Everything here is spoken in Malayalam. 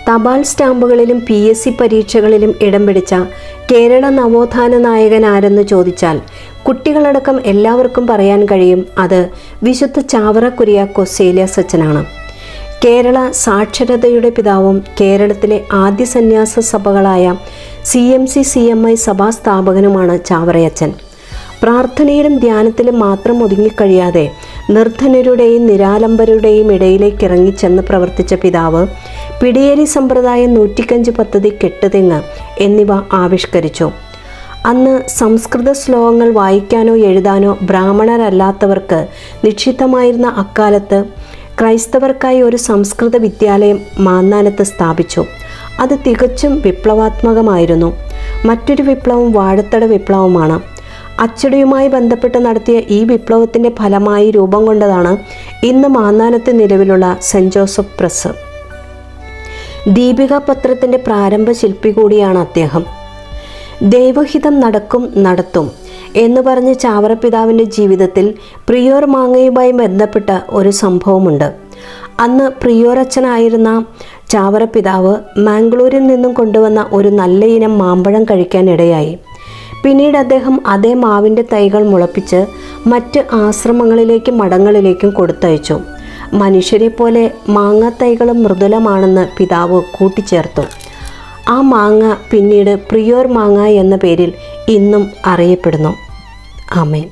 തപാൽ സ്റ്റാമ്പുകളിലും PSC പരീക്ഷകളിലും ഇടം പിടിച്ച കേരള നവോത്ഥാന നായകൻ ആരെന്ന് ചോദിച്ചാൽ കുട്ടികളടക്കം എല്ലാവർക്കും പറയാൻ കഴിയും അത് വിശുദ്ധ ചാവറ കുര്യാക്കോസ് ഏലിയാസ് അച്ഛനാണ്. കേരള സാക്ഷരതയുടെ പിതാവും കേരളത്തിലെ ആദ്യ സന്യാസ സഭകളായ CMC CMI സഭാ സ്ഥാപകനുമാണ് ചാവറയച്ചൻ. പ്രാർത്ഥനയിലും ധ്യാനത്തിലും മാത്രം ഒതുങ്ങിക്കഴിയാതെ നിർധനരുടെയും നിരാലംബരുടെയും ഇടയിലേക്ക് ഇറങ്ങിച്ചെന്ന് പ്രവർത്തിച്ച പിതാവ് പിടിയേരി സമ്പ്രദായം 105 പദ്ധതി കെട്ടുതെങ്ങ് എന്നിവ ആവിഷ്കരിച്ചു. അന്ന് സംസ്കൃത ശ്ലോകങ്ങൾ വായിക്കാനോ എഴുതാനോ ബ്രാഹ്മണരല്ലാത്തവർക്ക് നിക്ഷിപ്തമായിരുന്ന അക്കാലത്ത് ക്രൈസ്തവർക്കായി ഒരു സംസ്കൃത വിദ്യാലയം മാന്നാനത്ത് സ്ഥാപിച്ചു. അത് തികച്ചും വിപ്ലവാത്മകമായിരുന്നു. മറ്റൊരു വിപ്ലവം വാഴത്തട വിപ്ലവമാണ്. അച്ചടിയുമായി ബന്ധപ്പെട്ട് നടത്തിയ ഈ വിപ്ലവത്തിൻ്റെ ഫലമായി രൂപം കൊണ്ടതാണ് ഇന്ന് മാന്നാനത്ത് നിലവിലുള്ള സെൻറ് ജോസഫ് പ്രസ്. ദീപിക പത്രത്തിൻ്റെ പ്രാരംഭ ശില്പി കൂടിയാണ് അദ്ദേഹം. ദൈവഹിതം നടത്തും എന്ന് പറഞ്ഞ് ചാവറ പിതാവിൻ്റെ ജീവിതത്തിൽ പ്രിയോർ മാങ്ങയുമായി ബന്ധപ്പെട്ട ഒരു സംഭവമുണ്ട്. അന്ന് പ്രിയോർ അച്ഛനായിരുന്ന ചാവറ പിതാവ് മാംഗ്ലൂരിൽ നിന്നും കൊണ്ടുവന്ന ഒരു നല്ല ഇനം മാമ്പഴം കഴിക്കാനിടയായി. പിന്നീട് അദ്ദേഹം അതേ മാവിൻ്റെ തൈകൾ മുളപ്പിച്ച് മറ്റ് ആശ്രമങ്ങളിലേക്കും മഠങ്ങളിലേക്കും കൊടുത്തയച്ചു. മനുഷ്യരെ പോലെ മാങ്ങാത്തൈകളും മൃദുലമാണെന്ന് പിതാവ് കൂട്ടിച്ചേർത്തു. ആ മാങ്ങ പിന്നീട് പ്രിയോർ മാങ്ങ എന്ന പേരിൽ ഇന്നും അറിയപ്പെടുന്നു. ആമേൻ.